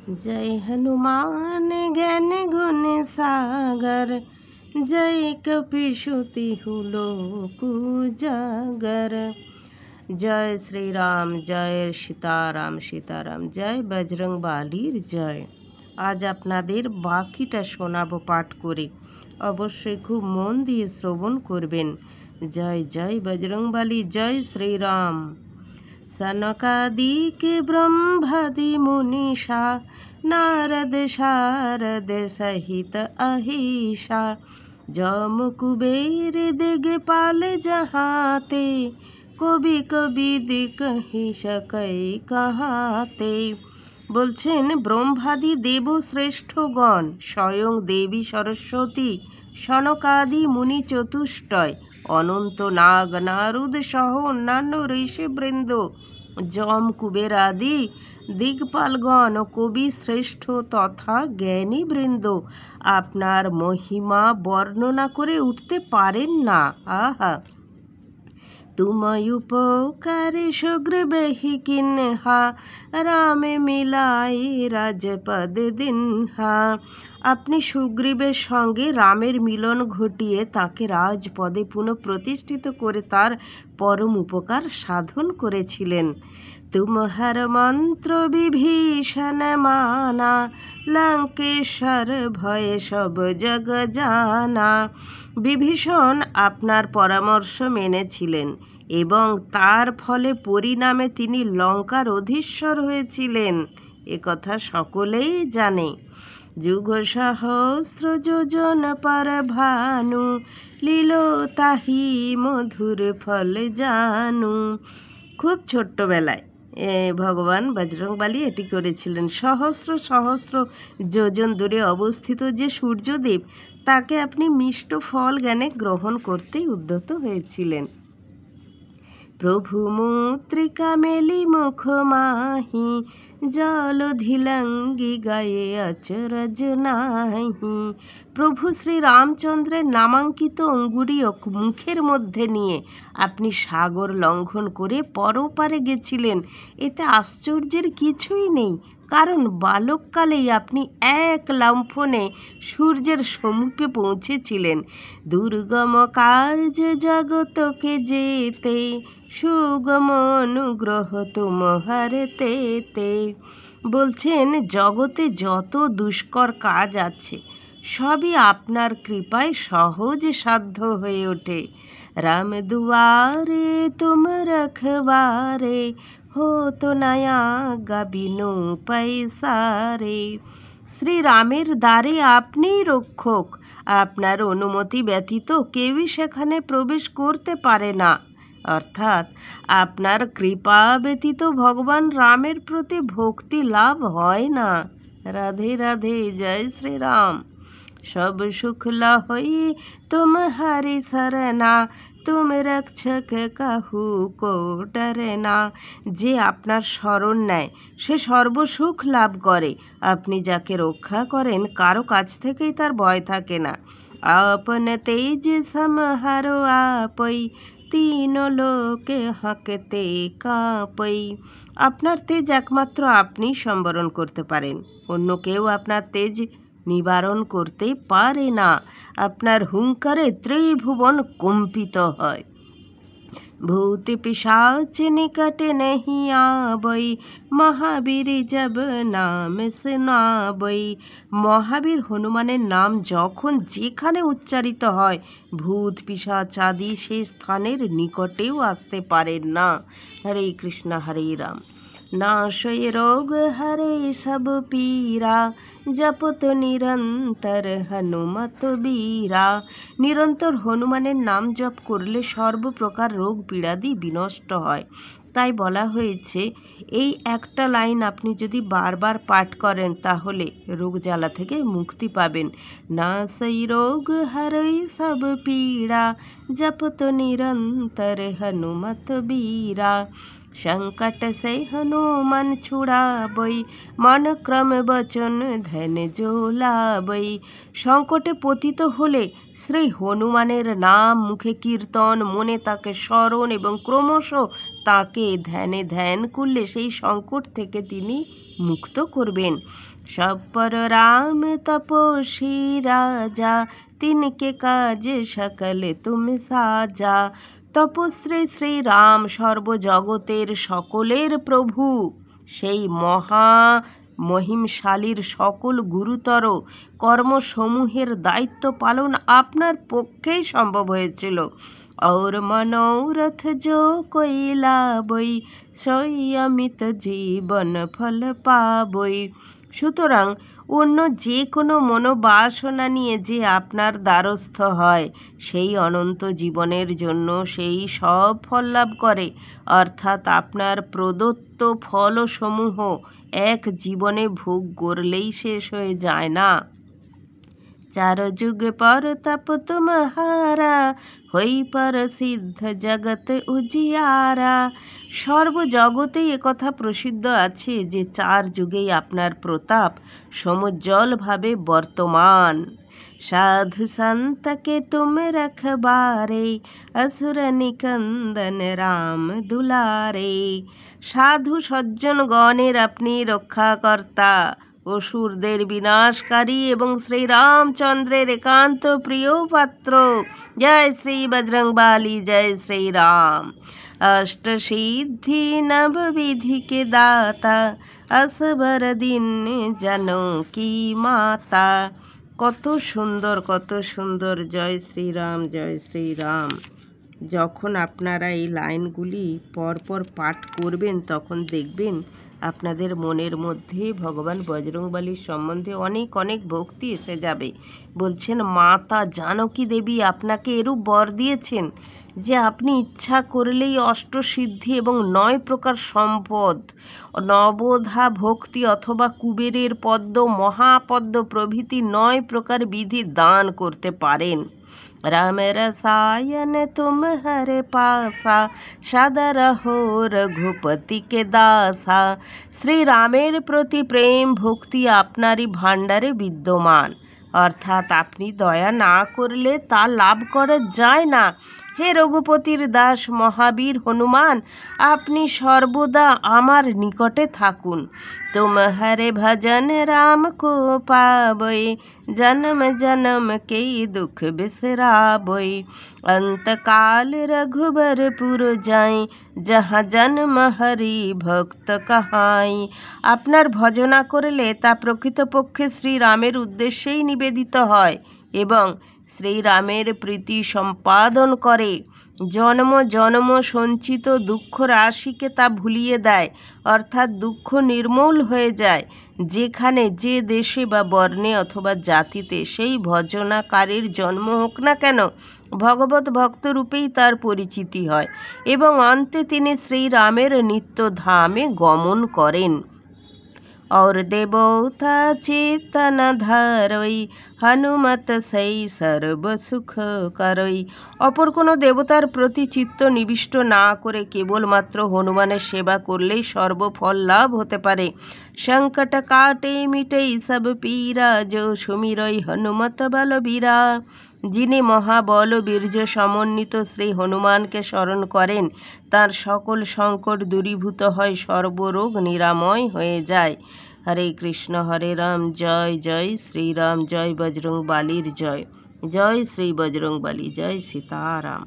जय हनुमान ज्ञान गुण सागर, जय कपीशुति लोक उजागर। जय श्री राम, जय सीताराम सीताराम, जय बजरंग बालीर जय। आज आपनादेर बाकीटा शोनाबो पाठ करे, अवश्यई खूब मन दिए श्रवण करबेन। जय जय बजरंग बाली, जय श्री राम। सनकादिक ब्रह्मादि मुनीषा, नारद शारद सहित अहिषा, जम कुबेर दिगपाल जहाते, कवि कवि कहि सकै कहाते। বলছেন ব্রহ্মাদি দেব শ্রেষ্ঠগণ, স্বয়ং দেবী সরস্বতী, সনকাদি মুনি চতুষ্টয়, অনন্ত নাগ নারদ সহ অন্যান্য ঋষিবৃন্দ, যম কুবের আদি দিগপালগণ, কবি শ্রেষ্ঠ তথা জ্ঞানী বৃন্দ আপনার মহিমা বর্ণনা করে উঠতে পারেন না। আহা, तुमय उपकार सुग्रीवहि किन्हा, रामे मिलाई राजपद दिन्हा। আপনি সুগ্রীবের সঙ্গে রামের মিলন ঘটিয়ে তাকে রাজপদে পুনঃপ্রতিষ্ঠিত করে তার পরম উপকার সাধন করেছিলেন। तुम्हार मंत्र विभीषण माना, लंकेश्वर भय सब जग जाना। বিভীষণ আপনার পরামর্শ মেনেছিলেন এবং তার ফলে পরিণামে তিনি লঙ্কার অধীশ্বর হয়েছিলেন, একথা সকলেই জানে। যুগ সহস্র যোজন পর ভানু, লীলো তাহি মধুর ফল জানু। খুব ছোট্টবেলায় ভগবান বজরংবলী এটি করেছিলেন। সহস্র সহস্র যোজন দূরে অবস্থিত যে সূর্যদেব, তাকে আপনি মিষ্ট ফল জ্ঞানে গ্রহণ করতেই উদ্যত হয়েছিলেন। প্রভু মুদ্রিকা মেলি মুখ মাহি, জলধিলঙ্গি গায়ে অচরজ নাহি। প্রভু শ্রী রামচন্দ্রের নামাঙ্কিত অঙ্গুরি মুখের মধ্যে নিয়ে আপনি সাগর লঙ্ঘন করে পরপারে গেছিলেন। এতে আশ্চর্যের কিছুই নেই, কারণ বালককালেই আপনি এক লম্ফনে সূর্যের সমীপে পৌঁছেছিলেন। দুর্গম কাজ জগতকে যেতে, সুগম অনুগ্রহ তুমহার তেতে। বলছেন জগতে যত দুষ্কর কাজ আছে সবই আপনার কৃপায় সহজ সাধ্য হয়ে ওঠে। রাম দুয়ারে তুম রখবারে, हो तो नया गाबिनो पैसारे। শ্রীরামের দ্বারে আপনিই রক্ষক, আপনার অনুমতি ব্যতীত কেউই সেখানে প্রবেশ করতে পারে না। অর্থাৎ আপনার কৃপা ব্যতীত ভগবান রামের প্রতি ভক্তি লাভ হয় না। রাধে রাধে, জয় শ্রীরাম। সব সুখ লহই तुम्हारी सरना, तुम रक्षक काहू को डरे ना। যে আপনার শরণ নেয় সে সর্বসুখ লাভ করে। আপনি যাকে রক্ষা করেন কারো কাছ থেকেই তার ভয় থাকে না। আপন তেজ সমহারো আপই, তিন লোকে হাঁকতে কাঁপই। আপনার তেজ একমাত্র আপনি সম্বরণ করতে পারেন, অন্য কেউ আপনার তেজ নিবারণ করতে পারে না। আপনার হুঙ্কারে ত্রিভুবন কম্পিত হয়। ভূত পিশাচ নিকট नहीं आवई, মহাবীর জব নাম সুনাবই। মহাবীর হনুমানের নাম যখন যেখানে উচ্চারিত হয়, ভূত পিশাচ আদি সে স্থানের নিকটেও আসতে পারেন না। হরে কৃষ্ণ, হরে রাম। नाशय रोग हरे सब पीरा, जपत निरंतर हनुमत बीरा। নিরন্তর হনুমানের নাম জপ করলে সর্বপ্রকার রোগ পীড়াদি বিনষ্ট হয়। তাই বলা হয়েছে এই একটা লাইন আপনি যদি বারবার পাঠ করেন তাহলে রোগ জ্বালা থেকে মুক্তি পাবেন। নাশই রোগ হরই সব পীড়া, জপত নিরন্তর হনুমত বীরা। संकट से हनुमान छुड़ाबई, मन क्रम बचन ধ্যান জোলাবই। সংকটে পতিত হলে শ্রী হনুমানের নাম মুখে কীর্তন, মনে তাকে স্মরণ এবং ক্রমশ তাকে ধ্যানে ধ্যান করলে সেই সংকট থেকে তিনি মুক্ত করবেন। সব পর রাম তপস্বী রাজা, তিনকে কাজ সকল তুমি সাজা। তপস্বী শ্রীরাম সর্বজগতের সকলের প্রভু, সেই মহা মহিমশালীর সকল গুরুতর কর্মসমূহের দায়িত্ব পালন আপনার পক্ষেই সম্ভব হয়েছিল। और मनोरथ जो कोई लाबई, सोई अमित জীবন ফল পাবই। সুতরাং অন্য যে কোনো মনোবাসনা নিয়ে যে আপনার দ্বারস্থ হয়, সেই অনন্ত জীবনের জন্য সেই সব ফল লাভ করে। অর্থাৎ আপনার প্রদত্ত ফলসমূহ এক জীবনে ভোগ করলেই শেষ হয়ে যায় না। চার যুগ পর তপ তুমহারা, হই পর সিদ্ধ জগৎ উজিয়ারা। সর্বজগতেই একথা প্রসিদ্ধ আছে যে 4 যুগেই আপনার প্রতাপ সমুজ্জ্বলভাবে বর্তমান। সাধু সন্তকে তুম রখবারে, असुर নিকন্দন রাম দুলারে। সাধু সজ্জনগণের আপনি রক্ষাকর্তা, অসুরদের বিনাশকারী এবং শ্রীরামচন্দ্রের একান্ত প্রিয় পাত্র। জয় শ্রী বজরংবলী, জয় শ্রীরাম। अष्ट सिद्धि नव विधि के दाता, असबर दिन जनों की माता। কত সুন্দর, কত সুন্দর। জয় শ্রীরাম, জয় শ্রীরাম। যখন আপনারা এই লাইনগুলি পরপর পাঠ করবেন, তখন দেখবেন আপনাদের মনের মধ্যে ভগবান বজরংবলীর সম্বন্ধে অনেক অনেক ভক্তি এসে যাবে। বলছেন, মাতা জানকী দেবী আপনাকে এরূপ বর দিয়েছেন যে আপনি ইচ্ছা করলেই অষ্টসিদ্ধি এবং 9 প্রকার সম্পদ, নবধা ভক্তি অথবা কুবেরের পদ্ম, মহাপদ্ম প্রভৃতি 9 প্রকার বিধি দান করতে পারেন। राम रसायन तुम हर पासा, सदा रहो रघुपति के दासा। শ্রী রামের প্রতি প্রেম ভক্তি আপনারই ভাণ্ডারে বিদ্যমান, অর্থাৎ আপনি দয়া না করলে তা লাভ করা যায় না। হে রঘুপতির দাস মহাবীর হনুমান, আপনি সর্বদা আমার নিকটে থাকুন। तुम्हारे भजन राम को पावै, जन्म जन्म के दुख बिसरावै। अंतकाल रघुबरपुर जाई, जहाँ जन्म हरि भक्त कहाई। আপনার ভজনা করলে তা প্রকৃতপক্ষে শ্রীরামের উদ্দেশ্যেই নিবেদিত হয় এবং শ্রীরামের প্রীতি সম্পাদন করে। জন্ম জন্ম সঞ্চিত দুঃখ রাশিকে তা ভুলিয়ে দেয়, অর্থাৎ দুঃখ নির্মূল হয়ে যায়। যেখানে যে দেশে বা বর্ণে অথবা জাতিতে সেই ভজনাকারীর জন্ম হোক না কেন, ভগবত ভক্তরূপেই তার পরিচিতি হয় এবং অন্তে তিনি শ্রীরামের নিত্য ধামে গমন করেন। और देवता चेतन धरई, हनुमत সেই সর্ব সুখ করই। অপর কোনো দেবতার প্রতি চিত্ত নিবিষ্ট না করে কেবলমাত্র হনুমানের সেবা করলেই সর্বফল লাভ হতে পারে। সংকট কাটে মিটেই সব পীরা, जो সুমিরই হনুমত বলবীরা। যিনি মহাবল বীর্য সমন্বিত শ্রী হনুমানকে স্মরণ করেন, তার সকল সংকট দূরীভূত হয়, সর্বরোগ নিরাময় হয়ে যায়। হরে কৃষ্ণ, হরে রাম। জয় জয় শ্রীরাম, জয় বজরংবলীর জয়। জয় শ্রী বজরংবলী, জয় সীতারাম।